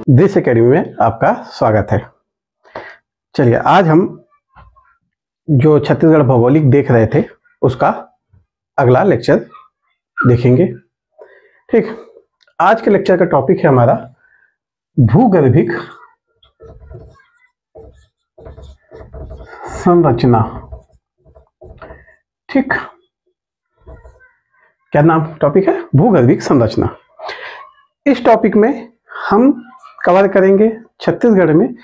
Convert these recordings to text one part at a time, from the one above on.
This academy में आपका स्वागत है। चलिए, आज हम जो छत्तीसगढ़ भौगोलिक देख रहे थे उसका अगला लेक्चर देखेंगे। ठीक, आज के लेक्चर का टॉपिक है हमारा भूगर्भिक संरचना। ठीक, क्या नाम टॉपिक है? भूगर्भिक संरचना। इस टॉपिक में हम कवर करेंगे छत्तीसगढ़ में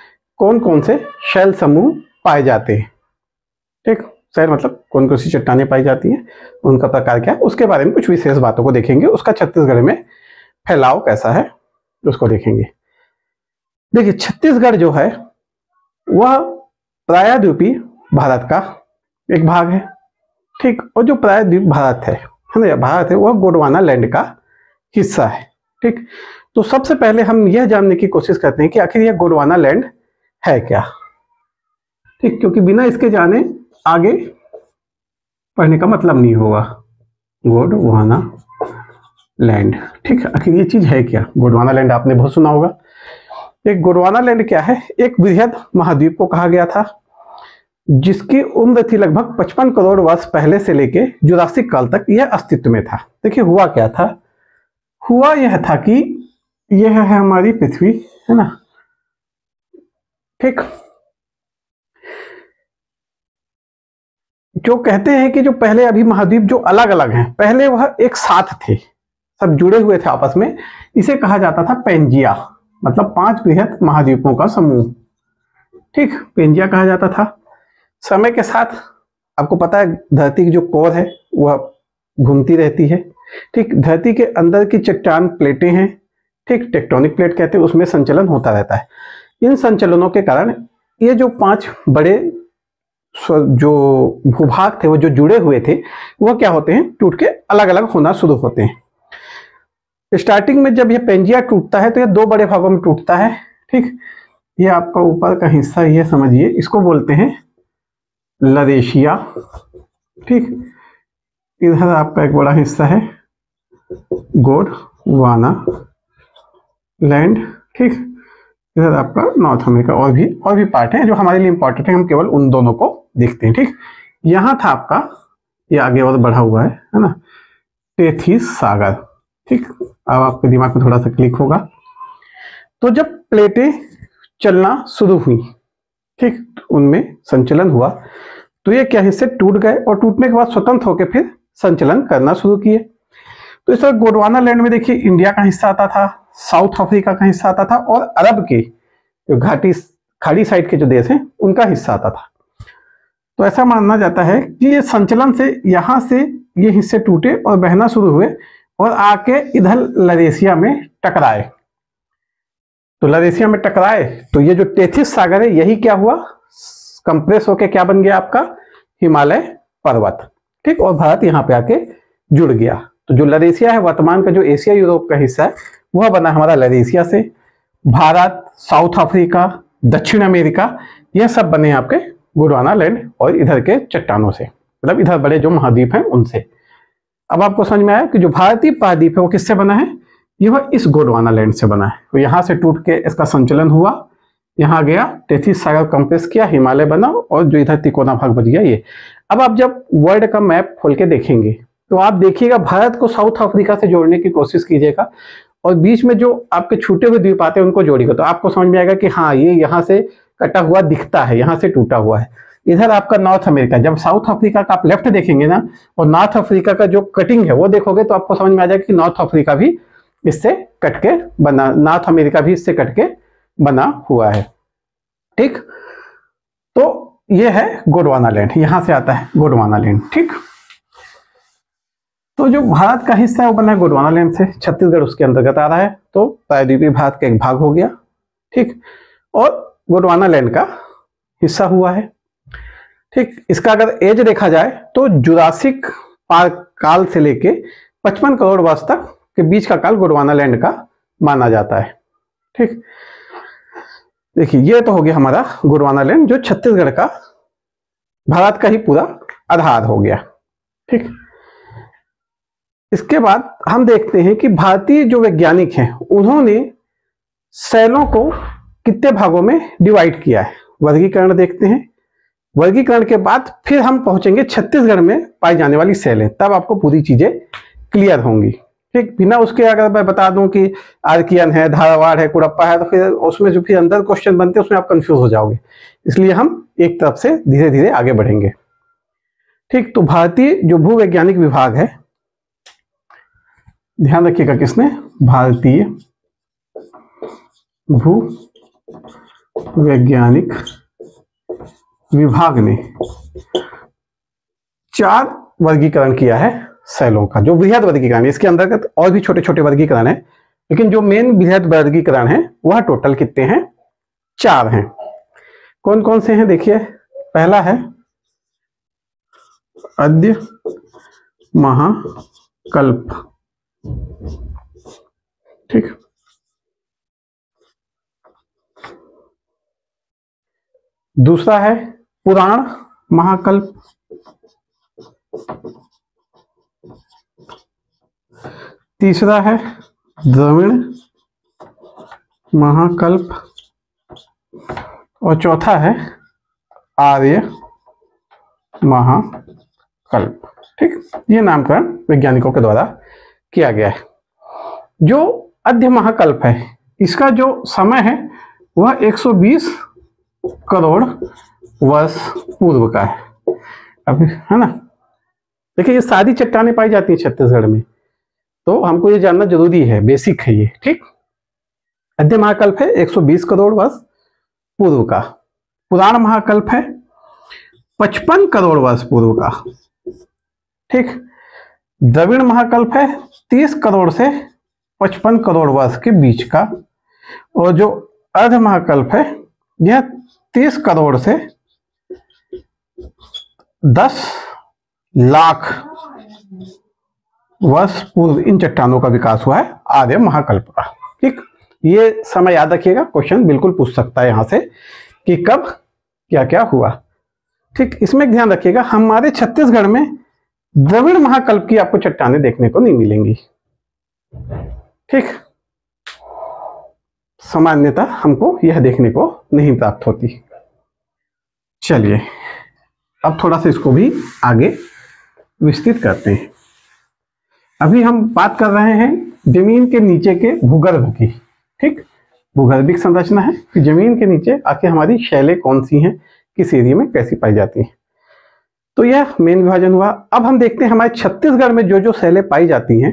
कौन कौन से शैल समूह पाए जाते हैं। ठीक, शैल मतलब कौन कौन सी चट्टानें पाई जाती हैं, उनका प्रकार क्या है, उसके बारे में कुछ विशेष बातों को देखेंगे। उसका छत्तीसगढ़ में फैलाव कैसा है उसको देखेंगे। देखिए, छत्तीसगढ़ जो है वह प्रायद्वीपीय भारत का एक भाग है। ठीक, और जो प्रायद्वीप भारत है ना, भारत है, वह गोंडवाना लैंड का हिस्सा है। ठीक, तो सबसे पहले हम यह जानने की कोशिश करते हैं कि आखिर यह गोंडवाना लैंड है क्या। ठीक, क्योंकि बिना इसके जाने आगे पढ़ने का मतलब नहीं होगा। गोंडवाना लैंड, ठीक, आखिर ये चीज है क्या? गोंडवाना लैंड आपने बहुत सुना होगा। एक गोंडवाना लैंड क्या है? एक वृहद महाद्वीप को कहा गया था जिसकी उम्र थी लगभग 55 करोड़ वर्ष पहले से लेके जुरासिक काल तक यह अस्तित्व में था। देखिए, हुआ क्या था? हुआ यह था कि यह है हमारी पृथ्वी, है ना। ठीक, जो कहते हैं कि जो पहले अभी महाद्वीप जो अलग अलग हैं, पहले वह एक साथ थे, सब जुड़े हुए थे आपस में। इसे कहा जाता था पेंजिया, मतलब 5 बृहद महाद्वीपों का समूह। ठीक, पेंजिया कहा जाता था। समय के साथ आपको पता है धरती की जो कोर है वह घूमती रहती है। ठीक, धरती के अंदर की चट्टान प्लेटें हैं, ठीक, टेक्टोनिक प्लेट कहते हैं, उसमें संचलन होता रहता है। इन संचलनों के कारण ये जो 5 बड़े जो भूभाग थे वो जो जुड़े हुए थे वह क्या होते हैं? टूट के अलग अलग होना शुरू होते हैं। स्टार्टिंग में जब यह पेंजिया टूटता है तो यह 2 बड़े भागों में टूटता है। ठीक, ये आपका ऊपर का हिस्सा ये समझिए, इसको बोलते हैं लरेशिया। ठीक, इधर आपका एक बड़ा हिस्सा है गोंडवाना लैंड। ठीक, इधर आपका नॉर्थ अमेरिका, और भी पार्ट हैं जो हमारे लिए इंपॉर्टेंट है, हम केवल उन दोनों को देखते हैं। ठीक, यहां था आपका, ये आगे और बढ़ा हुआ है ना, टेथिस सागर। ठीक, अब आपके दिमाग में थोड़ा सा क्लिक होगा। तो जब प्लेटें चलना शुरू हुई, ठीक, उनमें संचलन हुआ, तो ये क्या हिस्से टूट गए और टूटने के बाद स्वतंत्र होकर फिर संचलन करना शुरू किए। तो इस तरह गोंडवाना लैंड में देखिए इंडिया का हिस्सा आता था, साउथ अफ्रीका का हिस्सा आता था, और अरब के जो खाड़ी साइड के जो देश हैं उनका हिस्सा आता था। तो ऐसा मानना जाता है कि ये संचलन से यहां से ये हिस्से टूटे और बहना शुरू हुए और आके इधर लरेशिया में टकराए। तो लरेशिया में टकराए तो ये जो टेथिस सागर है यही क्या हुआ? कंप्रेस होके क्या बन गया? आपका हिमालय पर्वत। ठीक, और भारत यहाँ पे आके जुड़ गया। तो जो लरेशिया है वर्तमान का जो एशिया यूरोप का हिस्सा है वह बना हमारा लरेशिया से। भारत, साउथ अफ्रीका, दक्षिण अमेरिका, यह सब बने आपके गोंडवाना लैंड और इधर के चट्टानों से, मतलब इधर बड़े जो महाद्वीप हैं उनसे। अब आपको समझ में आया कि जो भारतीय महाद्वीप है वो किससे बना है? यह इस गोंडवाना लैंड से बना है। तो यहां से टूट के इसका संचलन हुआ, यहाँ गया, टेथिस सागर कंप्रेस किया, हिमालय बना, और जो इधर तिकोना भाग बच गया ये। अब आप जब वर्ल्ड का मैप खोल के देखेंगे तो आप देखिएगा भारत को साउथ अफ्रीका से जोड़ने की कोशिश कीजिएगा और बीच में जो आपके छूटे हुए द्वीप आते हैं उनको जोड़िएगा, तो आपको समझ में आएगा कि हाँ, ये यहाँ से कटा हुआ दिखता है, यहाँ से टूटा हुआ है। इधर आपका नॉर्थ अमेरिका, जब साउथ अफ्रीका का आप लेफ्ट देखेंगे ना और नॉर्थ अफ्रीका का जो कटिंग है वो देखोगे तो आपको समझ में आ जाएगा कि नॉर्थ अफ्रीका भी इससे कट के बना, नॉर्थ अमेरिका भी इससे कट के बना हुआ है। ठीक, तो ये है गोंडवाना लैंड, यहां से आता है गोंडवाना लैंड। ठीक, तो जो भारत का हिस्सा है वो बना है गोंडवाना लैंड से, छत्तीसगढ़ उसके अंतर्गत आ रहा है, तो प्रायद्वीपीय भारत का एक भाग हो गया। ठीक, और गोंडवाना लैंड का हिस्सा हुआ है। ठीक, इसका अगर एज देखा जाए तो जुरासिक काल से लेके 55 करोड़ वर्ष तक के बीच का काल गोंडवाना लैंड का माना जाता है। ठीक, देखिए ये तो हो गया हमारा गोंडवाना लैंड जो छत्तीसगढ़ का, भारत का ही पूरा आधार हो गया। ठीक, इसके बाद हम देखते हैं कि भारतीय जो वैज्ञानिक हैं उन्होंने शैलों को कितने भागों में डिवाइड किया है, वर्गीकरण देखते हैं। वर्गीकरण के बाद फिर हम पहुंचेंगे छत्तीसगढ़ में पाई जाने वाली शैलें, तब आपको पूरी चीजें क्लियर होंगी। ठीक, बिना उसके अगर मैं बता दूं कि आर्कियन है, धारवाड़ है, कुड़प्पा है, तो फिर उसमें जो फिर अंदर क्वेश्चन बनते हैं उसमें आप कंफ्यूज हो जाओगे। इसलिए हम एक तरफ से धीरे धीरे आगे बढ़ेंगे। ठीक, तो भारतीय जो भूवैज्ञानिक विभाग है, ध्यान रखिएगा किसने, भारतीय भूवैज्ञानिक विभाग ने 4 वर्गीकरण किया है शैलों का, जो बृहद वर्गीकरण है। इसके अंतर्गत और भी छोटे छोटे वर्गीकरण है, लेकिन जो मेन बृहद वर्गीकरण है वह टोटल कितने हैं, 4 हैं। कौन कौन से हैं देखिए। पहला है अद्य महाकल्प। ठीक, दूसरा है पुराण महाकल्प। तीसरा है द्रविड़ महाकल्प और चौथा है आर्य महाकल्प। ठीक, ये नामकरण वैज्ञानिकों के द्वारा किया गया है। जो अद्य महाकल्प है, इसका जो समय है वह 120 करोड़ वर्ष पूर्व का है। अब है ना, देखिए ये सारी चट्टानें पाई जाती है छत्तीसगढ़ में, तो हमको ये जानना जरूरी है, बेसिक है ये। ठीक, अद्य महाकल्प है 120 करोड़ वर्ष पूर्व का। पुराण महाकल्प है 55 करोड़ वर्ष पूर्व का। ठीक, द्रविड़ महाकल्प है 30 करोड़ से 55 करोड़ वर्ष के बीच का। और जो अर्ध महाकल्प है यह 30 करोड़ से 10 लाख वर्ष पूर्व इन चट्टानों का विकास हुआ है आर्य महाकल्प का। ठीक, ये समय याद रखिएगा, क्वेश्चन बिल्कुल पूछ सकता है यहां से कि कब क्या क्या हुआ। ठीक, इसमें एक ध्यान रखिएगा, हमारे छत्तीसगढ़ में द्रविड़ महाकल्प की आपको चट्टानें देखने को नहीं मिलेंगी। ठीक, सामान्यतः हमको यह देखने को नहीं प्राप्त होती। चलिए अब थोड़ा सा इसको भी आगे विस्तृत करते हैं। अभी हम बात कर रहे हैं जमीन के नीचे के भूगर्भ की। ठीक, भूगर्भिक संरचना है कि जमीन के नीचे आखिर हमारी शैलें कौन सी हैं, किस एरिया में कैसी पाई जाती हैं। तो यह मेन विभाजन हुआ। अब हम देखते हैं हमारे छत्तीसगढ़ में जो जो शैलें पाई जाती हैं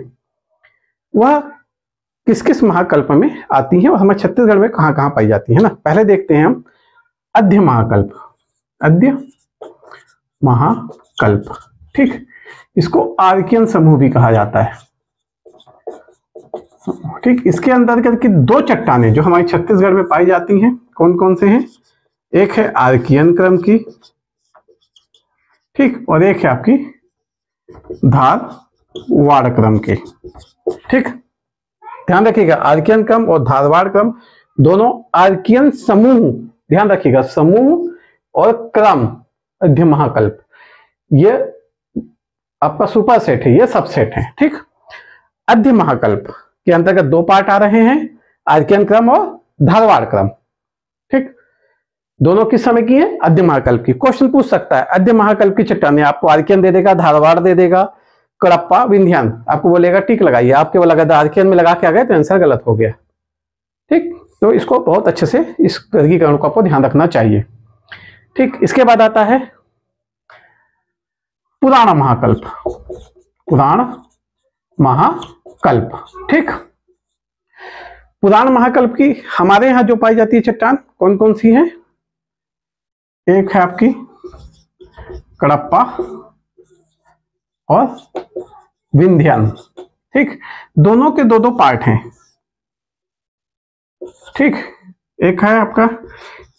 वह किस किस महाकल्प में आती हैं और हमारे छत्तीसगढ़ में कहाँ कहाँ पाई जाती है ना। पहले देखते हैं हम अद्य महाकल्प। अद्य महाकल्प, ठीक, इसको आर्कियन समूह भी कहा जाता है। ठीक, इसके अंतर्गत की 2 चट्टानें जो हमारी छत्तीसगढ़ में पाई जाती हैं, कौन कौन से हैं, एक है आर्कियन क्रम की, ठीक, और एक है आपकी धारवाड़ क्रम की। ठीक, ध्यान रखिएगा आर्कियन क्रम और धारवाड़ क्रम दोनों आर्कियन समूह, ध्यान रखिएगा समूह और क्रम अद्य महाकल्प, ये आपका सुपर सेट है, ये सबसेट है। ठीक, अद्य महाकल्प के अंतर्गत 2 पार्ट आ रहे हैं, आर्कियन क्रम और धारवाड़ क्रम। ठीक, दोनों किस समय की है, अद्य महाकल्प की। क्वेश्चन पूछ सकता है अद्य महाकल्प की चट्टानें, आपको आर्कियन दे देगा, धारवाड़ दे देगा, कुड़प्पा, विंध्यान, आपको बोलेगा टिक लगाइए। आप केवल अगर आर्कियन में लगा के आ गए तो आंसर गलत हो गया। ठीक, तो इसको बहुत अच्छे से इस वर्गीकरण को आपको ध्यान रखना चाहिए। ठीक, इसके बाद आता है पुराण महाकल्प। पुराण महाकल्प, ठीक, पुराण महाकल्प की हमारे यहां जो पाई जाती है चट्टान कौन कौन सी है, एक है आपकी कुड़प्पा और विंध्यान। ठीक, दोनों के 2-2 पार्ट हैं। ठीक, एक है आपका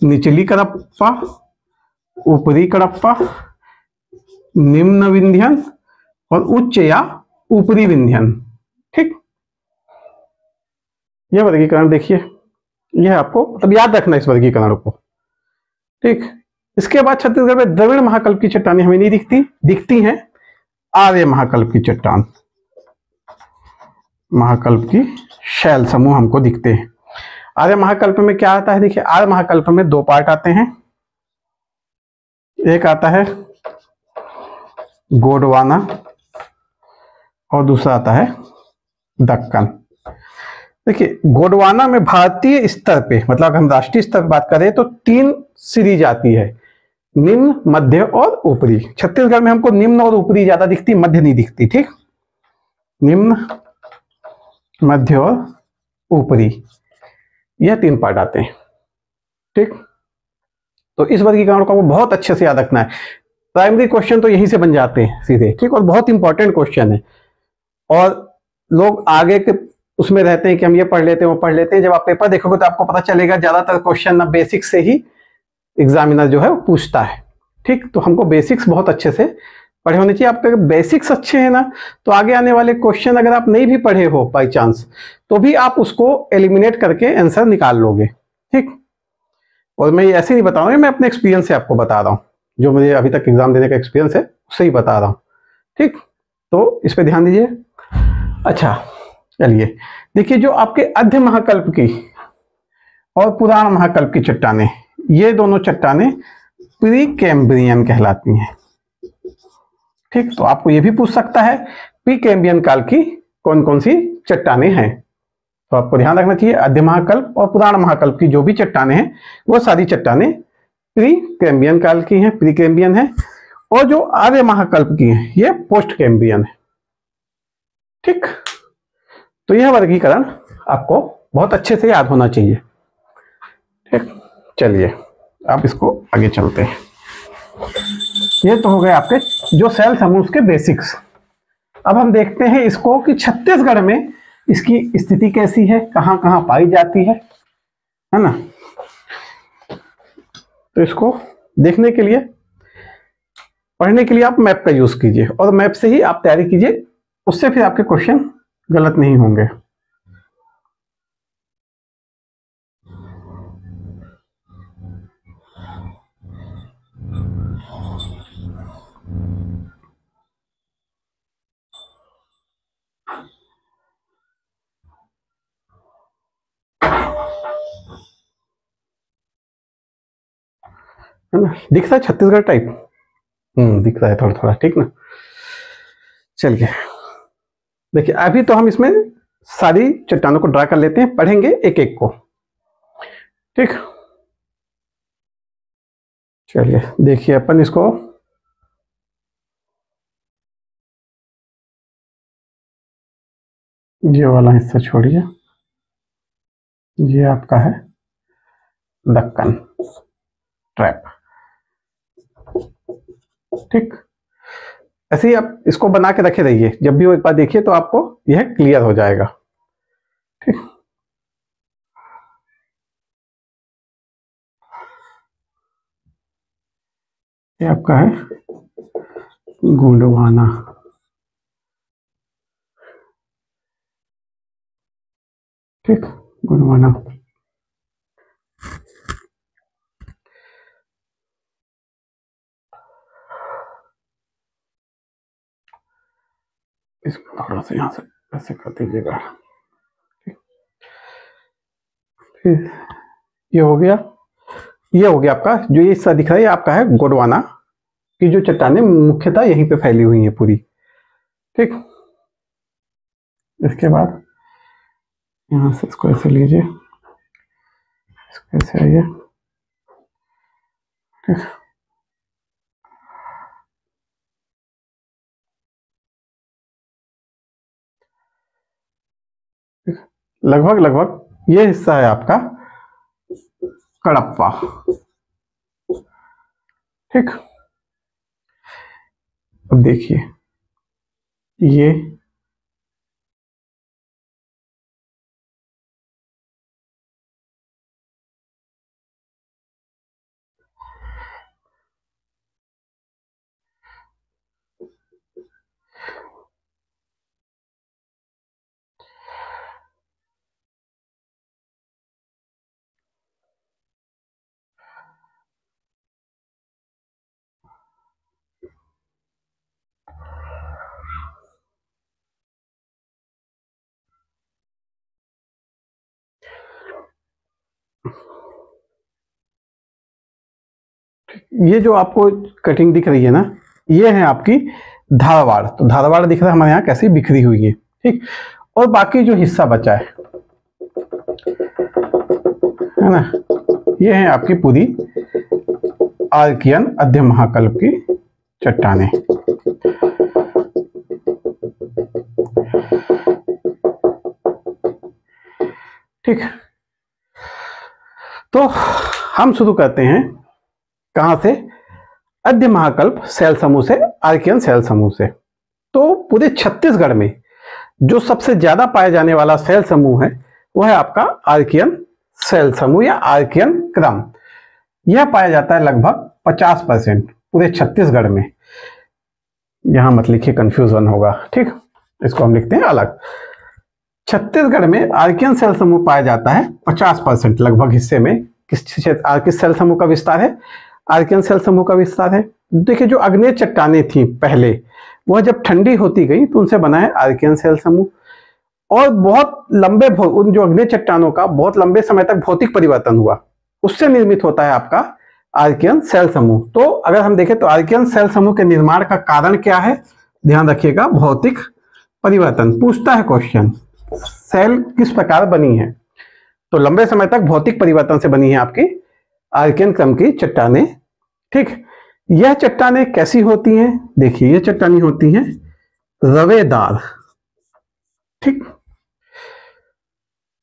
निचली कुड़प्पा, ऊपरी कुड़प्पा, निम्न विंध्यान और उच्च या ऊपरी विंध्यान। ठीक, यह वर्गीकरण देखिए, यह आपको मतलब याद रखना इस वर्गीकरण को। ठीक, इसके बाद छत्तीसगढ़ में द्रविड़ महाकल्प की चट्टानें हमें नहीं दिखती हैं आर्य महाकल्प की चट्टान, महाकल्प की शैल समूह हमको दिखते हैं। आर्य महाकल्प में क्या आता है, देखिए आर्य महाकल्प में दो पार्ट आते हैं। एक आता है गोंडवाना और दूसरा आता है दक्कन। देखिए गोंडवाना में भारतीय स्तर पे, मतलब अगर हम राष्ट्रीय स्तर पर बात करें तो 3 सीरीज आती है, निम्न, मध्य और ऊपरी। छत्तीसगढ़ में हमको निम्न और ऊपरी ज्यादा दिखती, मध्य नहीं दिखती। ठीक, निम्न, मध्य और ऊपरी, यह 3 पार्ट आते हैं। ठीक, तो इस वर्गीकरण को बहुत अच्छे से याद रखना है। प्राइमरी क्वेश्चन तो यहीं से बन जाते हैं सीधे। ठीक, और बहुत इंपॉर्टेंट क्वेश्चन है। और लोग आगे के उसमें रहते हैं कि हम ये पढ़ लेते हैं वो पढ़ लेते हैं। जब आप पेपर देखोगे तो आपको पता चलेगा ज्यादातर क्वेश्चन ना बेसिक से ही एग्जामिनर जो है वो पूछता है। ठीक, तो हमको बेसिक्स बहुत अच्छे से पढ़े होने चाहिए। आपके बेसिक्स अच्छे हैं ना, तो आगे आने वाले क्वेश्चन अगर आप नहीं भी पढ़े हो बाई चांस, तो भी आप उसको एलिमिनेट करके आंसर निकाल लोगे। ठीक, और मैं ये ऐसे नहीं बता रहा हूँ, मैं अपने एक्सपीरियंस से आपको बता रहा हूँ, जो मुझे अभी तक एग्जाम देने का एक्सपीरियंस है उससे ही बता रहा हूँ। ठीक, तो इस पर ध्यान दीजिए। अच्छा चलिए, देखिए जो आपके अध्य महाकल्प की और पुराण महाकल्प की चट्टानें, ये दोनों चट्टानें प्री कैम्ब्रियन कहलाती हैं। ठीक, तो आपको ये भी पूछ सकता है प्री कैम्ब्रियन काल की कौन कौन सी चट्टानें हैं। तो आपको ध्यान रखना चाहिए अध्य महाकल्प और पुराण महाकल्प की जो भी चट्टानें हैं वो सारी चट्टानें प्री कैम्ब्रियन काल की हैं, प्री कैम्ब्रियन है। और जो आर्य महाकल्प की हैं ये पोस्ट कैम्ब्रियन है। ठीक, तो यह वर्गीकरण आपको बहुत अच्छे से याद होना चाहिए। ठीक, चलिए आप इसको आगे चलते हैं। ये तो हो गए आपके जो सेल समूह के बेसिक्स। अब हम देखते हैं इसको कि छत्तीसगढ़ में इसकी स्थिति कैसी है, कहां कहां पाई जाती है ना। तो इसको देखने के लिए, पढ़ने के लिए आप मैप का यूज कीजिए और मैप से ही आप तैयारी कीजिए, उससे फिर आपके क्वेश्चन गलत नहीं होंगे। है ना, दिख रहा है छत्तीसगढ़ टाइप? दिख रहा है थोड़ा थोड़ा। ठीक ना, चलिए देखिए अभी तो हम इसमें सारी चट्टानों को ड्रा कर लेते हैं, पढ़ेंगे एक एक को। ठीक, चलिए देखिए अपन इसको, ये वाला हिस्सा छोड़िए, ये आपका है दक्कन ट्रैप। ठीक, ऐसे ही आप इसको बना के रखे रहिए, जब भी वो एक बार देखिए तो आपको यह क्लियर हो जाएगा। ठीक, ये आपका है गोंडवाना। ठीक, गोंडवाना। इसको थोड़ा सा यहाँ से ऐसे कर दीजिएगा। फिर ये हो गया, ये हो गया आपका जो ये हिस्सा दिख रहा है, ये आपका है गोंडवाना की जो चट्टानें मुख्यतः यहीं पे फैली हुई हैं पूरी। ठीक, इसके बाद यहाँ से इसको ऐसे लीजिए, इसको ऐसे आइए। ठीक, लगभग लगभग ये हिस्सा है आपका कड़प्पा। ठीक, अब देखिए ये ये जो आपको कटिंग दिख रही है ना, ये है आपकी धारवाड़। तो धारवाड़ दिख रहा है हमारे यहाँ कैसी बिखरी हुई है, ठीक। और बाकी जो हिस्सा बचा है ना, ये है आपकी पूरी आर्कियन अध्य महाकल्प की चट्टानें। ठीक, तो हम शुरू करते हैं कहां से, अध्य महाकल्प सेल समूह से, आर्कियन सेल समूह से। तो पूरे छत्तीसगढ़ में जो सबसे ज्यादा पाए जाने वाला सेल समूह है वह है आपका आर्कियन सेल समूह या आर्कियन क्रम। यह पाया जाता है लगभग 50% पूरे छत्तीसगढ़ में। यहां मत लिखिए, कंफ्यूजन होगा, ठीक, इसको हम लिखते हैं अलग। छत्तीसगढ़ में आर्कियन सेल समूह पाया जाता है 50% लगभग हिस्से में। किस सेल समूह का विस्तार है, आर्कियन सेल समूह का विस्तार है। देखिए जो अग्नेय चट्टानें थी पहले, वह जब ठंडी होती गई तो उनसे बना है आर्कियन सेल समूह। और बहुत लंबे उन जो अग्नेय चट्टानों का बहुत लंबे समय तक भौतिक परिवर्तन हुआ, उससे निर्मित होता है आपका आर्कियन सेल समूह। तो अगर हम देखें तो आर्कियन सेल समूह के निर्माण का कारण क्या है, ध्यान रखिएगा, भौतिक परिवर्तन। पूछता है क्वेश्चन, सेल किस प्रकार बनी है, तो लंबे समय तक भौतिक परिवर्तन से बनी है आपकी आर्कियन क्रम की चट्टानें। ठीक, यह चट्टानें कैसी होती हैं, देखिए यह चट्टानें होती हैं रवेदार। ठीक,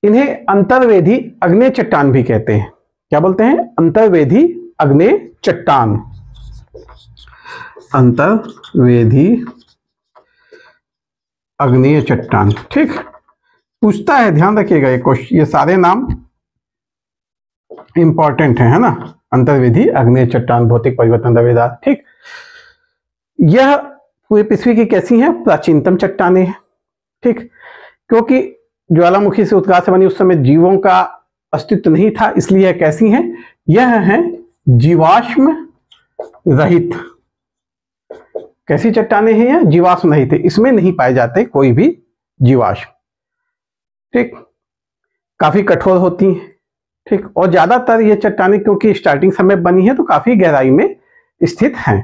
इन्हें अंतर्वेधी अग्नेय चट्टान भी कहते हैं। क्या बोलते हैं, अंतर्वेधी अग्नेय चट्टान। अंतर्वेधी अग्नेय चट्टान। ठीक, पूछता है, ध्यान रखिएगा ये क्वेश्चन, ये सारे नाम इंपॉर्टेंट है ना। अंतर्वेधी अग्नेय चट्टान, भौतिक परिवर्तन, रवेदार। ठीक, यह पूरी पृथ्वी की कैसी है, प्राचीनतम चट्टानें हैं। ठीक, क्योंकि ज्वालामुखी से उद्गार से बनी उस समय जीवों का अस्तित्व नहीं था, इसलिए यह कैसी हैं, यह है जीवाश्म रहित। कैसी चट्टानें हैं, यह जीवाश्म रहित है, इसमें नहीं पाए जाते कोई भी जीवाश्म। ठीक, काफी कठोर होती हैं। ठीक, और ज्यादातर ये चट्टानें क्योंकि स्टार्टिंग समय बनी है तो काफी गहराई में स्थित हैं।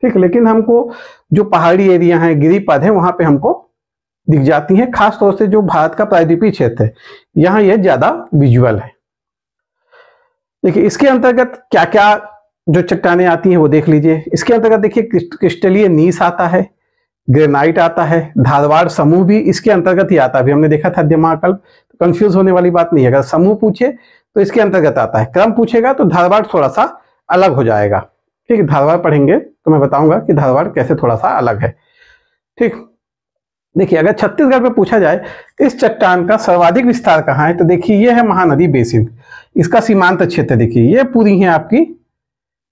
ठीक, लेकिन हमको जो पहाड़ी एरिया है, गिरिपद है, वहां पे हमको दिख जाती हैं। खास तौर से जो भारत का प्रायद्वीपीय क्षेत्र है, यहां यह ज्यादा विजुअल है। देखिए इसके अंतर्गत क्या क्या जो चट्टानें आती हैं वो देख लीजिए। इसके अंतर्गत देखिए क्रिस्टलीय नीस आता है, ग्रेनाइट आता है, धारवाड़ समूह भी इसके अंतर्गत ही आता है। अभी हमने देखा था अध्य महाकल्प, तो कंफ्यूज होने वाली बात नहीं है। अगर समूह पूछे तो इसके अंतर्गत आता है, क्रम पूछेगा तो धारवाड़ थोड़ा सा अलग हो जाएगा। ठीक है, धारवाड़ पढ़ेंगे तो मैं बताऊंगा कि धारवाड़ कैसे थोड़ा सा अलग है। ठीक, देखिए अगर छत्तीसगढ़ में पूछा जाए इस चट्टान का सर्वाधिक विस्तार कहाँ है, तो देखिए ये है महानदी बेसिन, इसका सीमांत क्षेत्र। देखिए ये पूरी है आपकी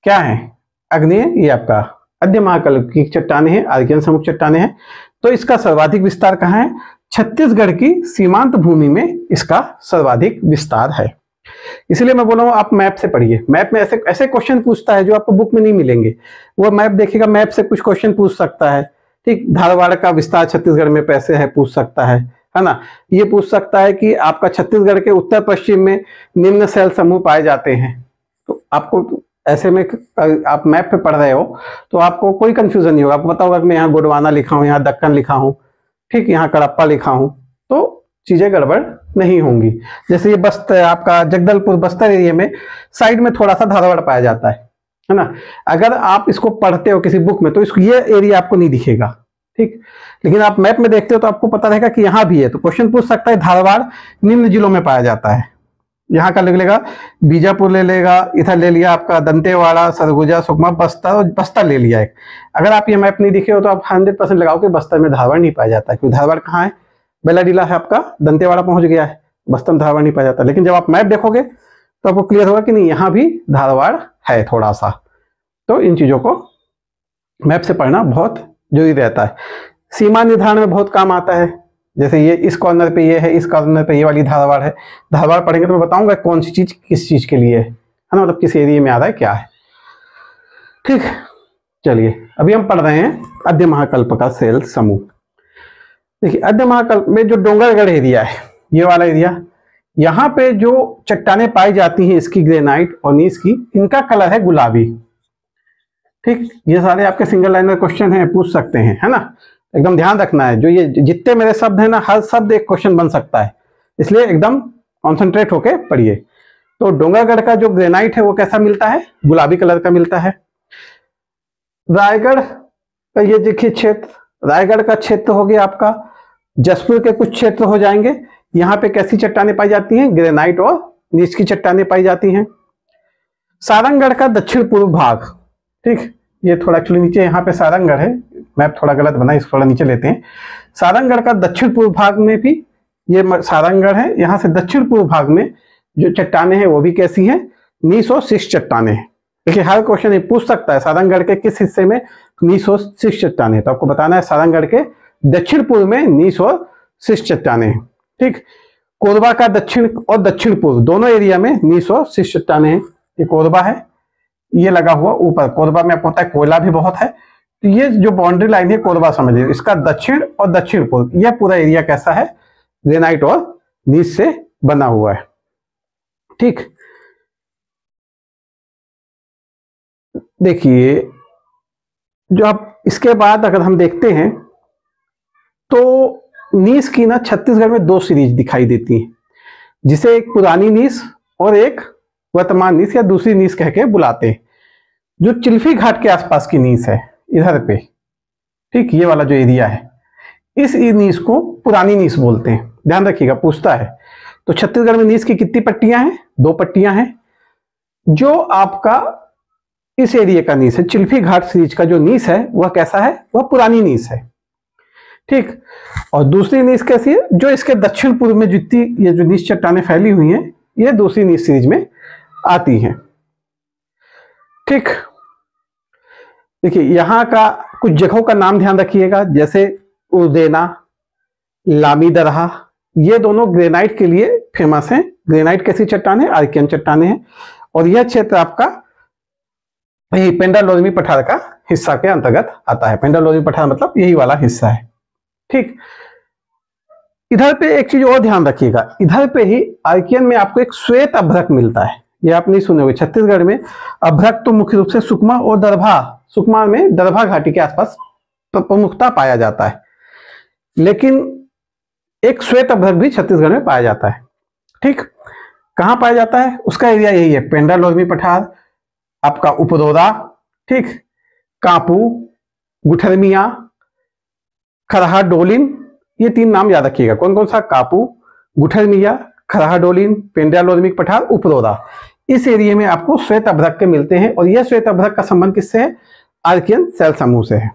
क्या है, अग्नेय, ये आपका अध्य महाकल्प की चट्टानें हैं, आर्कियन समूह चट्टानें हैं। तो इसका सर्वाधिक विस्तार कहाँ है, छत्तीसगढ़ की सीमांत भूमि में इसका सर्वाधिक विस्तार है। इसलिए मैं बोल रहा हूं आप मैप से पढ़िए। मैप में ऐसे ऐसे क्वेश्चन पूछता है जो आपको बुक में नहीं मिलेंगे। वो मैप देखिएगा, मैप से कुछ क्वेश्चन पूछ सकता है। ठीक, धारवाड़ का विस्तार छत्तीसगढ़ में कैसे है पूछ सकता है ना। ये पूछ सकता है कि आपका छत्तीसगढ़ के उत्तर पश्चिम में निम्न सेल समूह पाए जाते हैं। तो आपको ऐसे में आप मैप पे पढ़ रहे हो तो आपको कोई कंफ्यूजन नहीं होगा। आपको पता होगा कि मैं यहाँ गोंडवाना लिखा हूँ, यहाँ दक्कन लिखा हूँ, ठीक, यहाँ कडप्पा लिखा हूँ, तो चीजें गड़बड़ नहीं होंगी। जैसे ये बस्तर, आपका जगदलपुर बस्तर एरिया में साइड में थोड़ा सा धारवाड़ पाया जाता है ना। अगर आप इसको पढ़ते हो किसी बुक में तो इसको ये एरिया आपको नहीं दिखेगा। ठीक, लेकिन आप मैप में देखते हो तो आपको पता रहेगा कि यहाँ भी है। तो क्वेश्चन पूछ सकता है धारवाड़ निम्न जिलों में पाया जाता है। यहाँ का लिख लेगा, बीजापुर ले लेगा, इधर ले लिया आपका दंतेवाड़ा, सरगुजा, सुकमा, बस्तर, और बस्तर ले लिया एक। अगर आप ये मैप नहीं दिखे हो तो आप 100% लगाओ कि बस्तर में धारवाड़ नहीं पाया जाता है, क्योंकि धारवाड़ कहाँ है, बेलाडीला है आपका, दंतेवाड़ा पहुंच गया है, बस्तर में धारवाड़ नहीं पाया जाता। लेकिन जब आप मैप देखोगे तो आपको क्लियर होगा कि नहीं, यहाँ भी धारवाड़ है थोड़ा सा। तो इन चीजों को मैप से पढ़ना बहुत जरूरी रहता है। सीमा निर्धारण में बहुत काम आता है। जैसे ये इस कॉर्नर पे ये है, इस कॉर्नर पे ये वाली धारवाड़ है। धारवाड़ पढ़ेंगे तो मैं बताऊंगा कौन सी चीज किस चीज के लिए है ना, मतलब किस एरिया में आ रहा है, क्या है। ठीक, चलिए अभी हम पढ़ रहे हैं अध्य महाकल्प का सेल समूह। देखिए अध्य महाकल्प में जो डोंगरगढ़ एरिया है, ये वाला एरिया, यहाँ पे जो चट्टानें पाई जाती हैं इसकी ग्रेनाइट और नीस की, इनका कलर है गुलाबी। ठीक, ये सारे आपके सिंगल लाइनर क्वेश्चन हैं, पूछ सकते हैं, है ना। एकदम ध्यान रखना है, जो ये जितने मेरे शब्द हैं ना, हर शब्द एक क्वेश्चन बन सकता है, इसलिए एकदम कॉन्सेंट्रेट होके पढ़िए। तो डोंगरगढ़ का जो ग्रेनाइट है वो कैसा मिलता है, गुलाबी कलर का मिलता है। रायगढ़ का ये देखिए क्षेत्र, रायगढ़ का क्षेत्र हो गया आपका, जसपुर के कुछ क्षेत्र हो जाएंगे। यहाँ पे कैसी चट्टानें पाई जाती हैं, ग्रेनाइट और नीच की चट्टानें पाई जाती हैं। सारंगढ़ का दक्षिण पूर्व भाग, ठीक, ये थोड़ा एक्चुअली नीचे यहाँ पे सारंगढ़ है, मैप थोड़ा गलत बना, इस थोड़ा नीचे लेते हैं। सारंगढ़ का दक्षिण पूर्व भाग में भी ये सारंगढ़ है, यहाँ से दक्षिण पूर्व भाग में जो चट्टानें हैं वो भी कैसी हैं, नीस और शिष्ट चट्टानें हैं। देखिए हर क्वेश्चन ये पूछ सकता है सारंगढ़ के किस हिस्से में नीस और शिष्ट चट्टानें, तो आपको बताना है सारंगढ़ के दक्षिण पूर्व में नीस और शिष्ट चट्टानें। ठीक, कोरबा का दक्षिण और दक्षिण पूर्व दोनों एरिया में नीस और शिष्ट चट्टानें हैं। ये कोरबा है, ये लगा हुआ ऊपर, कोरबा में आपको पता है कोयला भी बहुत है, तो ये जो बाउंड्री लाइन है कोरबा समझिए, इसका दक्षिण और दक्षिण पूर्व यह पूरा एरिया कैसा है, ग्रेनाइट और नीस से बना हुआ है। ठीक, देखिए जो आप इसके बाद अगर हम देखते हैं तो नीस की ना छत्तीसगढ़ में दो सीरीज दिखाई देती हैं, जिसे एक पुरानी नीस और एक वर्तमान नीस या दूसरी नीस कह के बुलाते हैं। जो चिल्फी घाट के आसपास की नीस है इधर पे, ठीक, ये वाला जो एरिया है, इस नीस को पुरानी नीस बोलते हैं, ध्यान रखिएगा, पूछता है। तो छत्तीसगढ़ में नीस की कितनी पट्टियां हैं, दो पट्टियां हैं। जो आपका इस एरिया का नीस है, चिल्फी घाट सीरीज का जो नीस है वह कैसा है, वह पुरानी नीस है। ठीक, और दूसरी नीस कैसी है, जो इसके दक्षिण पूर्व में जितनी ये जो नीस चट्टानें फैली हुई हैं, ये दूसरी नीस सीरीज में आती हैं। ठीक, देखिए यहां का कुछ जगहों का नाम ध्यान रखिएगा, जैसे उर्देना, लामी दरहा, ये दोनों ग्रेनाइट के लिए फेमस हैं। ग्रेनाइट कैसी चट्टान है, आर्कियन चट्टानें हैं, और यह क्षेत्र आपका यही पेंडालोरमी पठार का हिस्सा के अंतर्गत आता है। पेंडालोरमी पठार मतलब यही वाला हिस्सा है। ठीक, इधर पे एक चीज और ध्यान रखिएगा, इधर पे ही आर्कियन में आपको एक श्वेत अभ्रक मिलता है, ये आप नहीं सुने होंगे। छत्तीसगढ़ में अभ्रक तो मुख्य रूप से सुकमा और दरभा, सुकमा में दरभा घाटी के आसपास प्रमुखता पाया जाता है, लेकिन एक श्वेत अभ्रक भी छत्तीसगढ़ में पाया जाता है। ठीक, कहां पाया जाता है, उसका एरिया यही है, पेंडालोरमी पठार, आपका उपरोरा, ठीक, कापू, गुठरमिया, खरहा डोलिन, ये तीन नाम याद रखिएगा। कौन कौन सा, कापू, गुठरमिया, खरहा डोलिन, पेंडालोरमी पठार, उपरोरा, इस एरिया में आपको श्वेत अभ्रक के मिलते हैं, और यह श्वेत अभ्रक का संबंध किससे है, आर्कियन सेल समूह से है।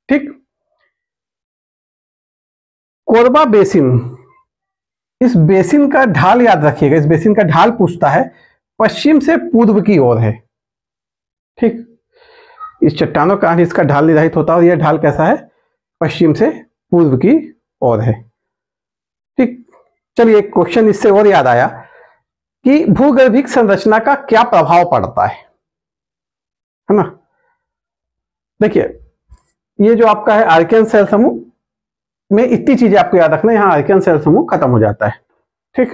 ठीक, कोरबा बेसिन, इस बेसिन का ढाल याद रखिएगा, इस बेसिन का ढाल पूछता है, पश्चिम से पूर्व की ओर है। ठीक, इस चट्टानों का इसका ढाल निर्धारित होता है, और यह ढाल कैसा है, पश्चिम से पूर्व की ओर है। ठीक, चलिए एक क्वेश्चन इससे और याद आया कि भूगर्भिक संरचना का क्या प्रभाव पड़ता है ना। देखिए ये जो आपका है आर्कियन सेल समूह में, इतनी चीजें आपको याद रखना, यहां आर्कियन सेल समूह खत्म हो जाता है। ठीक,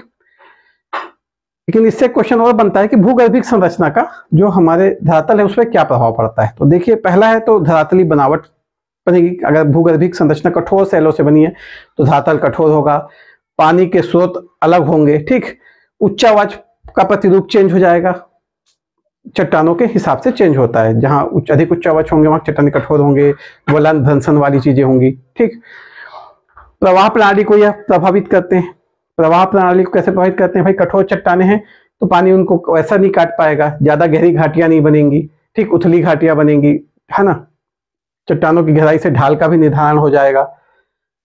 लेकिन इससे क्वेश्चन और बनता है कि भूगर्भिक संरचना का जो हमारे धरातल है उस पर क्या प्रभाव पड़ता है। तो देखिए पहला है तो धरातली बनावट बनेगी। अगर भूगर्भिक संरचना कठोर सेलों से बनी है तो धरातल कठोर होगा, पानी के स्रोत अलग होंगे। ठीक, उच्चावाच का प्रतिरूप चेंज हो जाएगा, चट्टानों के हिसाब से चेंज होता है, जहां अधिक उच्चावाच होंगे वहां चट्टानें कठोर होंगे, वलन भ्रंशन वाली चीजें होंगी। ठीक, प्रवाह प्रणाली को यह प्रभावित करते हैं। प्रवाह प्रणाली को कैसे प्रभावित करते हैं, भाई कठोर चट्टानें हैं तो पानी उनको वैसा नहीं काट पाएगा, ज्यादा गहरी घाटियां नहीं बनेंगी, ठीक, उथली घाटियां बनेंगी, है ना। चट्टानों की गहराई से ढाल का भी निर्धारण हो जाएगा।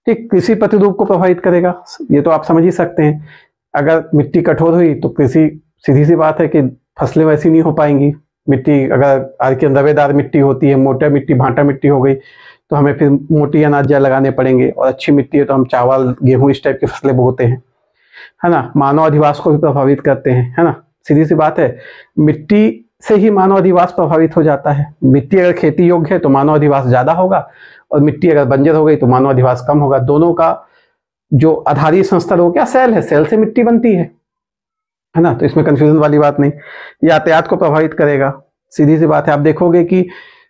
ठीक, कृषि प्रतिरूप को प्रभावित करेगा, ये तो आप समझ ही सकते हैं। अगर मिट्टी कठोर हुई तो कृषि, सीधी सी बात है कि फसलें वैसी नहीं हो पाएंगी। मिट्टी अगर आर्कियन रवेदार मिट्टी होती है, मोटा मिट्टी, भाटा मिट्टी हो गई, तो हमें फिर मोटी अनाज लगाने पड़ेंगे, और अच्छी मिट्टी है तो हम चावल, गेहूं, इस टाइप की फसलें बोते हैं, है ना। मानव अधिवास को भी प्रभावित करते हैं, है ना, सीधी सी बात है। मिट्टी से ही मानव अधिवास प्रभावित हो जाता है। मिट्टी अगर खेती योग्य है तो मानव अधिवास ज्यादा होगा, और मिट्टी अगर बंजर हो गई तो मानव अधिवास कम होगा। दोनों का जो आधारीय संस्था हो क्या, सेल है, सेल से मिट्टी बनती है। है ना। तो इसमें कंफ्यूजन वाली बात नहीं। यातायात को प्रभावित करेगा, सीधी सी बात है। आप देखोगे कि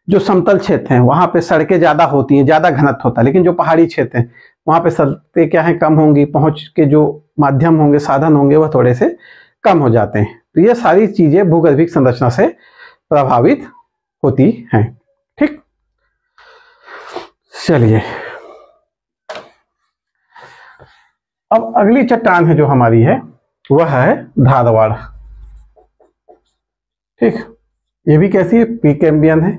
जो समतल क्षेत्र हैं वहां पे सड़कें ज्यादा होती हैं, ज्यादा घनत्व होता है, लेकिन जो पहाड़ी क्षेत्र हैं वहां पे सड़कें क्या है, कम होंगी, पहुंच के जो माध्यम होंगे, साधन होंगे, वह थोड़े से कम हो जाते हैं। तो ये सारी चीजें भूगर्भिक संरचना से प्रभावित होती हैं। ठीक, चलिए अब अगली चट्टान है जो हमारी है वह है धारवाड़। ठीक, ये भी कैसी है, प्रीकैम्बियन है।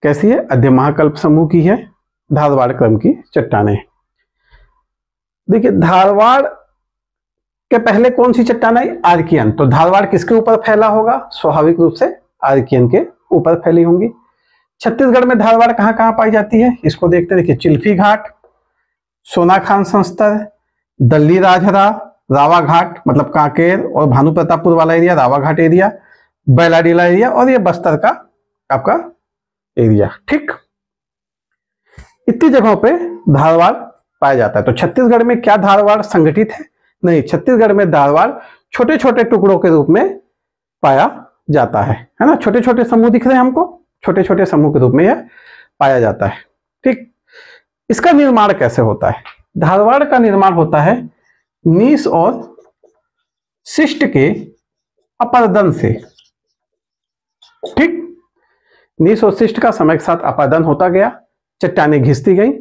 कैसी है, अध्य महाकल्प समूह की है, धारवाड़ क्रम की चट्टानें। देखिए धारवाड़ के पहले कौन सी चट्टान आई, आर्कियन। तो धारवाड़ किसके ऊपर फैला होगा, स्वाभाविक रूप से आर्कियन के ऊपर फैली होंगी। छत्तीसगढ़ में धारवाड़ कहां कहां पाई जाती है, इसको देखते हैं। देखिए चिल्फी घाट, सोनाखान संस्तर, दल्ली राजहरा, रावा घाट मतलब कांकेर और भानु प्रतापपुर वाला एरिया, रावा घाट एरिया, बैलाडीला एरिया, और ये बस्तर का आपका एरिया। ठीक, इतनी जगहों पे धारवाड़ पाया जाता है। तो छत्तीसगढ़ में क्या धारवाड़ संगठित है, नहीं, छत्तीसगढ़ में धारवाड़ छोटे छोटे टुकड़ों के रूप में पाया जाता है ना। छोटे छोटे समूह दिख रहे हैं हमको, छोटे छोटे समूह के रूप में यह पाया जाता है। ठीक, इसका निर्माण कैसे होता है, धारवाड़ का निर्माण होता है नीस और शिष्ट के अपर्दन से। ठीक, नीस और शिष्ट का समय के साथ अपर्दन होता गया, चट्टानें घिसती गई,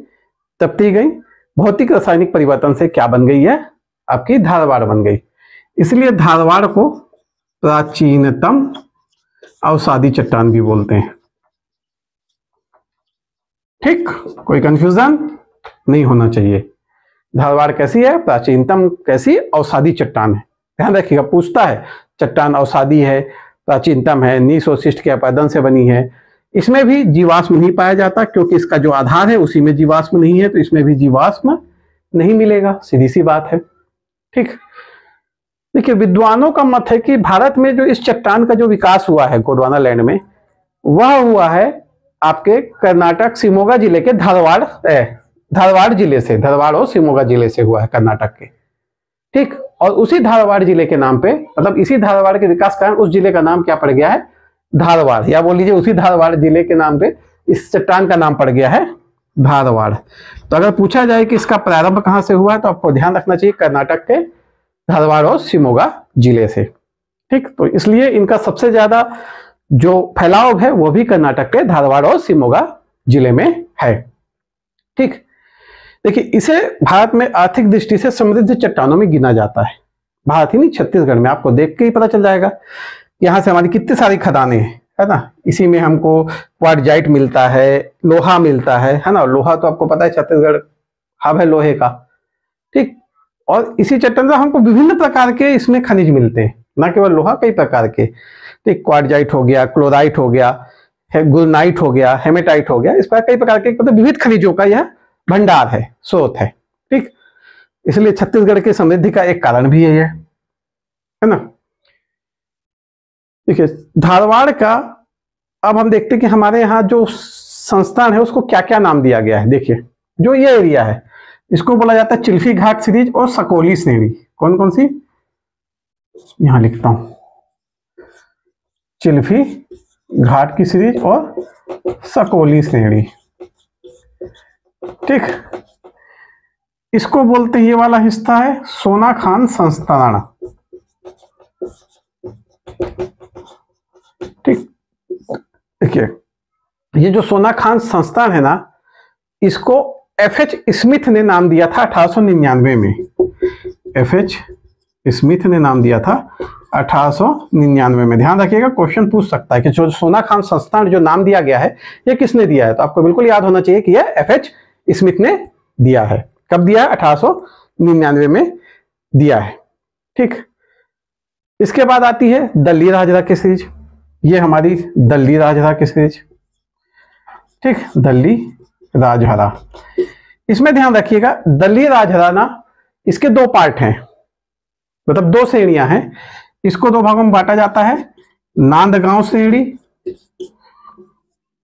तपती गई, भौतिक रासायनिक परिवर्तन से क्या बन गई है, आपकी धारवाड़ बन गई। इसलिए धारवाड़ को प्राचीनतम अवसादी चट्टान भी बोलते हैं। ठीक, कोई कंफ्यूजन नहीं होना चाहिए। धारवाड़ कैसी है, प्राचीनतम कैसी, अवसादी चट्टान है। ध्यान रखिएगा, पूछता है चट्टान अवसादी है, प्राचीनतम है, नीस और शिष्ट के अपर्दन से बनी है। इसमें भी जीवाश्म नहीं पाया जाता क्योंकि इसका जो आधार है उसी में जीवाश्म नहीं है, तो इसमें भी जीवाश्म नहीं मिलेगा, सीधी सी बात है। ठीक, देखिए विद्वानों का मत है कि भारत में जो इस चट्टान का जो विकास हुआ है गोंडवाना लैंड में, वह हुआ है आपके कर्नाटक शिमोगा जिले के धारवाड़ जिले से, धारवाड़ और शिमोगा जिले से हुआ है, कर्नाटक के। ठीक, और उसी धारवाड़ जिले के नाम पे, मतलब इसी धारवाड़ के विकास कारण उस जिले का नाम क्या पड़ गया है, धारवाड़, या बोल लीजिए उसी धारवाड़ जिले के नाम पे इस चट्टान का नाम पड़ गया है धारवाड़। तो अगर पूछा जाए कि इसका प्रारंभ कहां से हुआ है तो आपको ध्यान रखना चाहिए कर्नाटक के धारवाड़ और शिमोगा जिले से। ठीक, तो इसलिए इनका सबसे ज्यादा जो फैलाव है वो भी कर्नाटक के धारवाड़ और शिमोगा जिले में है। ठीक, देखिए इसे भारत में आर्थिक दृष्टि से समृद्ध चट्टानों में गिना जाता है। भारत ही नहीं, छत्तीसगढ़ में, आपको देख के ही पता चल जाएगा। यहाँ से हमारी कितनी सारी खदानें हैं, है ना। इसी में हमको क्वार्टजाइट मिलता है, लोहा मिलता है ना। लोहा तो आपको पता है छत्तीसगढ़ हब है लोहे का। ठीक, और इसी चट्टान में हमको विभिन्न प्रकार के इसमें खनिज मिलते हैं, ना केवल लोहा, कई प्रकार के। ठीक, क्वार्टजाइट हो गया, क्लोराइट हो गया, गुलनाइट हो गया, हेमेटाइट हो गया, इस पर कई प्रकार के मतलब विविध खनिजों का यह भंडार है, स्रोत है। ठीक, इसलिए छत्तीसगढ़ की समृद्धि का एक कारण भी है ना। देखिए धारवाड़ का अब हम देखते हैं कि हमारे यहाँ जो संस्थान है उसको क्या क्या नाम दिया गया है। देखिए जो ये एरिया है इसको बोला जाता है चिल्फी घाट सीरीज और सकोली श्रेणी। कौन कौन सी, यहां लिखता हूं, चिल्फी घाट की सीरीज और सकोली श्रेणी। ठीक, इसको बोलते हैं, ये वाला हिस्सा है सोनाखान संस्थान। ठीक, देखिए ये जो सोनाखान संस्थान है ना, इसको एफ.एच. स्मिथ ने नाम दिया था 1899 में। एफ.एच. स्मिथ ने नाम दिया था 1899 में। ध्यान रखिएगा, क्वेश्चन पूछ सकता है कि जो सोनाखान संस्थान जो नाम दिया गया है ये किसने दिया है, तो आपको बिल्कुल याद होना चाहिए कि यह एफ.एच. स्मिथ ने दिया है। कब दिया है, 1899 में दिया है। ठीक, इसके बाद आती है दल्ली राजहरा की सीरीज। ये हमारी दल्ली राजहरा की सीरीज। ठीक, दल्ली राजहरा, इसमें ध्यान रखिएगा दल्ली राजहरा ना, इसके दो पार्ट हैं, मतलब दो श्रेणियां हैं। इसको दो भागों में बांटा जाता है, नांदगांव श्रेणी।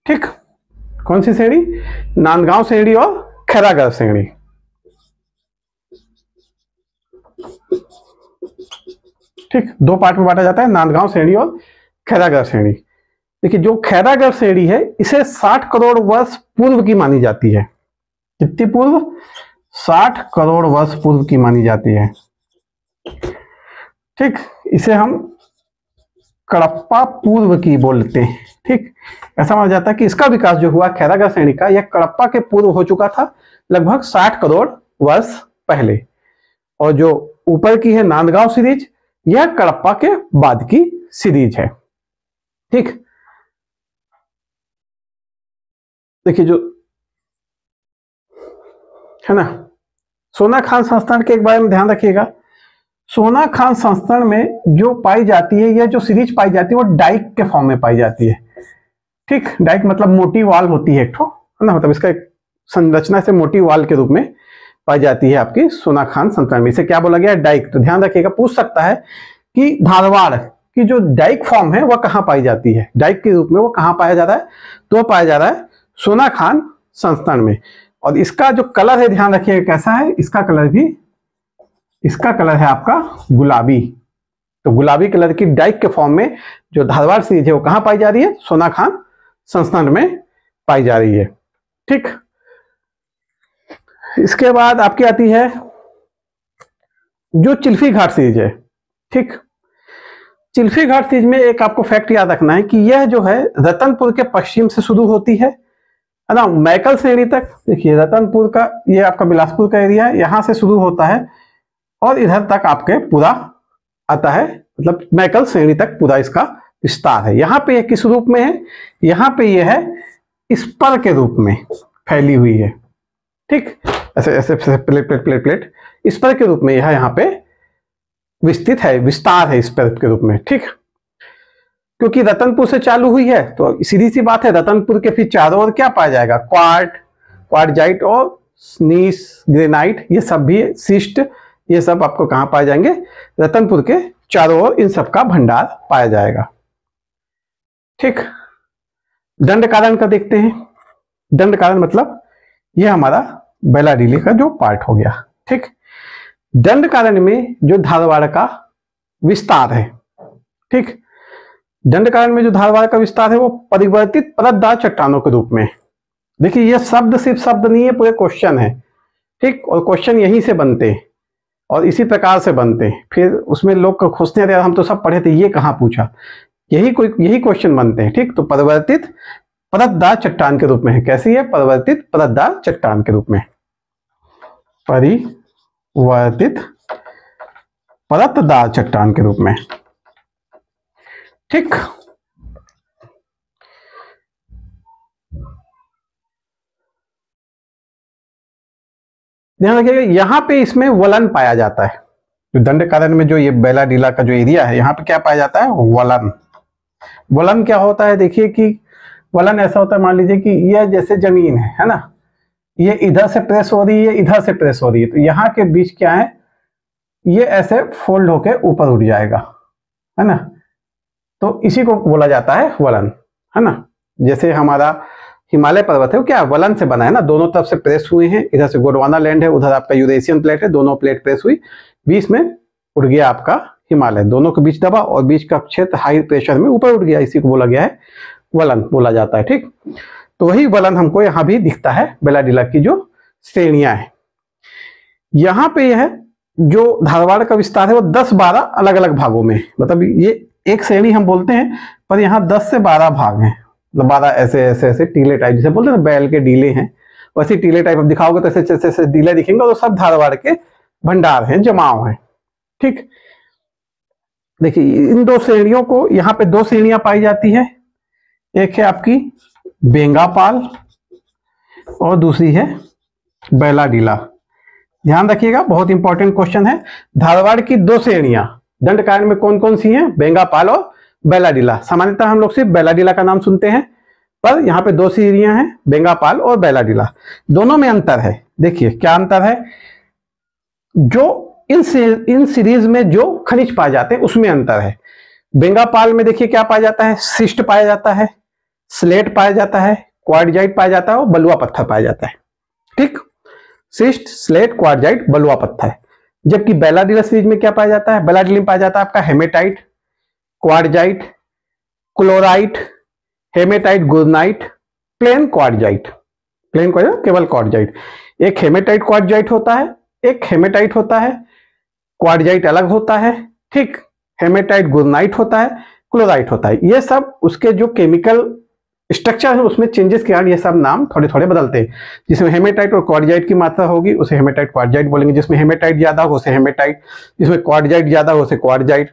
ठीक, कौन सी श्रेणी, नांदगांव श्रेणी और खैरागढ़ श्रेणी। ठीक, दो पार्ट में बांटा जाता है, नांदगांव श्रेणी और खैरागढ़ श्रेणी। देखिए जो खैरागढ़ श्रेणी है इसे 60 करोड़ वर्ष पूर्व की मानी जाती है। कितनी पूर्व? 60 करोड़ वर्ष पूर्व की मानी जाती है। ठीक, इसे हम कडप्पा पूर्व की बोलते हैं। ठीक, ऐसा माना जाता है कि इसका विकास जो हुआ खैरागढ़ श्रेणी का, यह कडप्पा के पूर्व हो चुका था लगभग 60 करोड़ वर्ष पहले। और जो ऊपर की है नांदगांव सीरीज, यह कडप्पा के बाद की सीरीज है। ठीक, देखिए जो है ना, सोना खान संस्थान के एक बारे में ध्यान रखिएगा। सोना खान संस्थान में जो पाई जाती है, यह जो सीरीज पाई जाती है वो डाइक के फॉर्म में पाई जाती है। ठीक, डाइक मतलब मोटी वाल होती है एक ठो, है ना, मतलब इसका एक संरचना से मोटी वाल के रूप में पाई जाती है आपकी सोना खान संस्थान में। इसे क्या बोला गया? डाइक। तो ध्यान रखिएगा, पूछ सकता है कि धारवाड़ की जो डाइक फॉर्म है वह कहाँ पाई जाती है, डाइक के रूप में वो कहाँ पाया जा रहा है? तो पाया जा रहा है सोना खान संस्थान में। और इसका जो कलर है ध्यान रखिएगा कैसा है, इसका कलर है आपका गुलाबी। तो गुलाबी कलर की डाइक के फॉर्म में जो धारवाड़ सीरीज है वो कहां पाई जा रही है? सोना खान संस्थान में पाई जा रही है। ठीक, इसके बाद आपकी आती है जो चिल्फी घाट सीरीज है। ठीक, चिल्फी घाट सीरीज में एक आपको फैक्ट याद रखना है कि यह जो है रतनपुर के पश्चिम से शुरू होती है ना, मैकल श्रेणी तक। देखिए रतनपुर का ये आपका बिलासपुर का एरिया है, यहां से शुरू होता है और इधर तक आपके पूरा आता है, मतलब मैकल श्रेणी तक पूरा इसका विस्तार है। यहाँ पे किस रूप में है? यहाँ पे ये है स्पर के रूप में फैली हुई है। ठीक, ऐसे ऐसे प्लेट स्पर के रूप में यह यहाँ पे विस्तृत है, विस्तार है स्पर के रूप में। ठीक, क्योंकि रतनपुर से चालू हुई है तो सीधी सी बात है, रतनपुर के फिर चारों ओर क्या पाया जाएगा? क्वार्टजाइट और स्नीस ग्रेनाइट, ये सब भी शिस्ट, ये सब आपको कहां पाए जाएंगे? रतनपुर के चारों ओर इन सब का भंडार पाया जाएगा। ठीक, दंडकारण्य का देखते हैं। दंडकारण्य मतलब यह हमारा बेलाडीली का जो पार्ट हो गया। ठीक, दंडकारण्य में जो धारवाड़ का विस्तार है, ठीक, दंडकारण्य में जो धारवाड़ का विस्तार है वो परिवर्तित परतदार चट्टानों के रूप में। देखिए ये शब्द सिर्फ शब्द नहीं है, पूरे क्वेश्चन है। ठीक, और क्वेश्चन यहीं से बनते हैं और इसी प्रकार से बनते हैं। फिर उसमें लोग खोजते हैं हम तो सब पढ़े थे, ये कहाँ पूछा, यही क्वेश्चन बनते हैं। ठीक, तो परिवर्तित परतदार चट्टान के रूप में है। कैसी है? परिवर्तित परतदार चट्टान के रूप में, परिवर्तित परतदार चट्टान के रूप में। ठीक, ध्यान रखिएगा यहां पे इसमें वलन पाया जाता है। जो दंडकारण्य में जो ये बेलाडीला का जो एरिया है, यहाँ पे क्या पाया जाता है? वलन। वलन क्या होता है? देखिए कि वलन ऐसा होता है, मान लीजिए कि यह जैसे जमीन है ना, ये इधर से प्रेस हो रही है, इधर से प्रेस हो रही है, तो यहाँ के बीच क्या है? ये ऐसे फोल्ड होके ऊपर उठ जाएगा, है ना, तो इसी को बोला जाता है वलन, है ना। जैसे हमारा हिमालय पर्वत है वो क्या वलन से बना है ना, दोनों तरफ से प्रेस हुए हैं, इधर से गोंडवाना लैंड है, उधर आपका यूरेशियन प्लेट है, दोनों प्लेट प्रेस हुई, बीच में उड़ गया आपका हिमालय, दोनों के बीच दबा और बीच का क्षेत्र हाई प्रेशर में ऊपर उठ गया, इसी को बोला गया है वलन बोला जाता है। ठीक, तो वही वलन हमको यहाँ भी दिखता है बेलाडीला की जो श्रेणियां है। यहाँ पे यह जो धारवाड़ का विस्तार है वो 10-12 अलग अलग भागों में, मतलब ये एक श्रेणी हम बोलते हैं पर यहाँ 10 से 12 भाग हैं, मतलब 12 ऐसे ऐसे ऐसे टीले टाइप, जैसे बोलते हैं बैल के डीले हैं, वैसे टीले टाइप अब दिखाओगे तो ऐसे ऐसे डीले दिखेंगे और सब धारवाड़ के भंडार हैं, जमाव हैं। ठीक, देखिए इन दो श्रेणियों को, यहाँ पे दो श्रेणियां पाई जाती है, एक है आपकी बेंगापाल और दूसरी है बेलाडीला। ध्यान रखिएगा बहुत इंपॉर्टेंट क्वेश्चन है। धारवाड़ की दो श्रेणियां दंडकारण्य में कौन कौन सी हैं? बेंगापाल और बेलाडीला। सामान्यतः हम लोग सिर्फ बेलाडीला का नाम सुनते हैं, पर यहाँ पे दो श्रेणियां हैं, बेंगापाल और बेलाडीला। दोनों में अंतर है, देखिए क्या अंतर है। जो इन सीरीज में जो खनिज पाए जाते हैं उसमें अंतर है। बेंगापाल में देखिए क्या पाया जाता है? शिस्ट पाया जाता है, स्लेट पाया जाता है, क्वार्टजाइट पाया जाता है और बलुआ पत्थर पाया जाता है। ठीक, शिस्ट, स्लेट, क्वार्टजाइट, बलुआ पत्थर। जबकि बेलाडीला सीरीज में क्या पाया जाता है, बेलाडीला में पाया जाता है आपका हेमेटाइट, क्वार्टजाइट, क्लोराइट, हेमेटाइट, गुरनाइट, प्लेन क्वार्टजाइट, प्लेन क्वार्टजाइट केवल क्वार्टजाइट। एक हेमेटाइट क्वार्टजाइट होता है, एक हेमेटाइट होता है, क्वार्टजाइट अलग होता है, ठीक, हेमेटाइट गुरनाइट होता है, क्लोराइट होता है। ये सब उसके जो केमिकल स्ट्रक्चर है उसमें चेंजेस के कारण ये सब नाम थोड़े थोड़े बदलते हैं। जिसमें हेमेटाइट और क्वार्टजाइट की मात्रा होगी उसे हेमेटाइट क्वार्टजाइट बोलेंगे, जिसमें हेमेटाइट ज्यादा हो उसे हेमेटाइट, जिसमें क्वार्टजाइट ज्यादा हो उसे क्वार्टजाइट,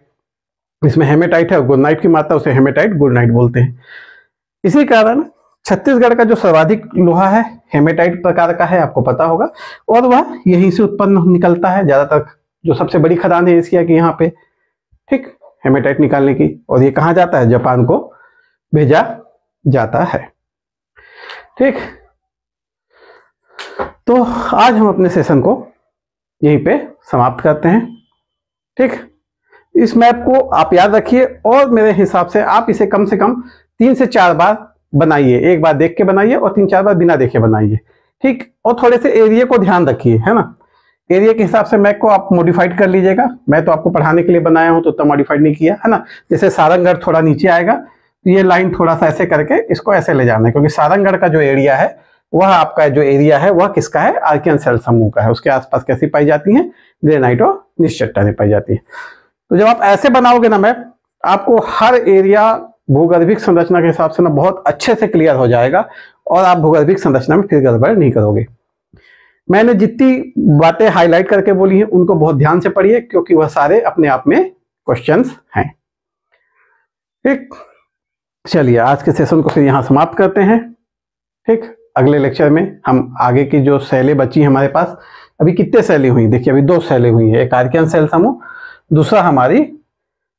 जिसमें हेमेटाइट है और गुरनाइट की मात्रा उसे हेमेटाइट गुरनाइट बोलते हैं। इसी कारण छत्तीसगढ़ का जो सर्वाधिक लोहा है हेमेटाइट प्रकार का है, आपको पता होगा, और वह यहीं से उत्पन्न निकलता है। ज्यादातर जो सबसे बड़ी खदान है एशिया की यहाँ पे, ठीक, हेमेटाइट निकालने की, और ये कहाँ जाता है, जापान को भेजा जाता है। ठीक, तो आज हम अपने सेशन को यहीं पे समाप्त करते हैं। ठीक, इस मैप को आप याद रखिए और मेरे हिसाब से आप इसे कम से कम 3 से 4 बार बनाइए, एक बार देख के बनाइए और 3-4 बार बिना देखे बनाइए। ठीक, और थोड़े से एरिया को ध्यान रखिए, है ना, एरिया के हिसाब से मैप को आप मॉडिफाइड कर लीजिएगा। मैं तो आपको पढ़ाने के लिए बनाया हूं तो उतना मॉडिफाइड नहीं किया, है ना। जैसे सारंगगढ़ थोड़ा नीचे आएगा तो ये लाइन थोड़ा सा ऐसे करके इसको ऐसे ले जाना है, क्योंकि सारंगगढ़ का जो एरिया है वह आपका जो एरिया है वह किसका है, आर्कियन सेल समूह का है। उसके आसपास कैसी पाई जाती है, ग्रेनाइट और नीच चट्टानें पाई जाती है। तो जब आप ऐसे बनाओगे ना मैप, आपको हर एरिया भूगर्भिक संरचना के हिसाब से ना बहुत अच्छे से क्लियर हो जाएगा और आप भूगर्भिक संरचना में फिर गड़बड़ नहीं करोगे। मैंने जितनी बातें हाईलाइट करके बोली हैं उनको बहुत ध्यान से पढ़िए, क्योंकि वह सारे अपने आप में क्वेश्चंस हैं। ठीक, चलिए आज के सेशन को फिर यहाँ समाप्त करते हैं। ठीक, अगले लेक्चर में हम आगे की जो सेलें बची हमारे पास, अभी कितने सेलें हुई देखिए, अभी 2 सेलें हुई है, एक आर्कियन सेल समूह, दूसरा हमारी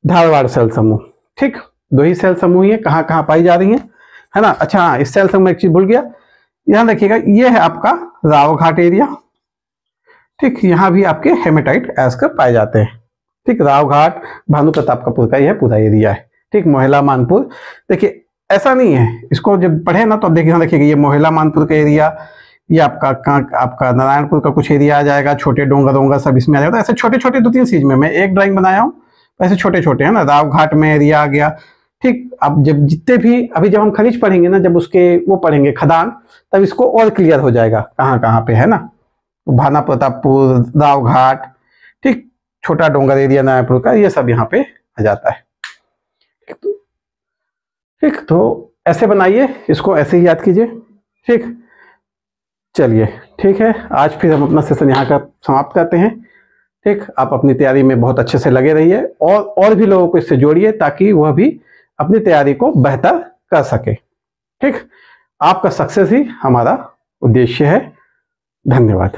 धारवाड़ सेल समूह। ठीक, 2 ही सेल समूह है, कहाँ कहाँ पाई जा रही है ना। अच्छा हाँ, इस सेल समूह में एक चीज भूल गया, ध्यान रखिएगा, ये है आपका राव घाट एरिया। ठीक, यहाँ भी आपके हेमेटाइट एस्कर पाए जाते हैं। ठीक, राव घाट भानु प्रतापपुर का यह पूरा एरिया है। ठीक, मोहला मानपुर, देखिए ऐसा नहीं है, इसको जब पढ़े ना तो अब देखिए, देखिएगा ये मोहला मानपुर का एरिया, ये आपका नारायणपुर का कुछ एरिया आ जाएगा, छोटे डोंगा सब इसमें आ जाएगा। ऐसे छोटे छोटे 2-3 चीज में मैं एक ड्राइंग बनाया हूँ, ऐसे छोटे छोटे है ना। राव घाट में एरिया आ गया। ठीक, अब जब जितने भी अभी जब हम खनिज पढ़ेंगे ना, जब उसके वो पढ़ेंगे खदान, तब इसको और क्लियर हो जाएगा कहाँ कहाँ पे है ना। भाना प्रतापपुर, राव घाट, ठीक, छोटा डोंगर एरिया नारायणपुर का, ये सब यहाँ पे आ जाता है। ठीक, तो ऐसे बनाइए, इसको ऐसे ही याद कीजिए। ठीक, चलिए ठीक है, आज फिर हम अपना सेशन यहाँ का समाप्त करते हैं। ठीक, आप अपनी तैयारी में बहुत अच्छे से लगे रहिए और भी लोगों को इससे जोड़िए ताकि वह भी अपनी तैयारी को बेहतर कर सके। ठीक, आपका सक्सेस ही हमारा उद्देश्य है। धन्यवाद।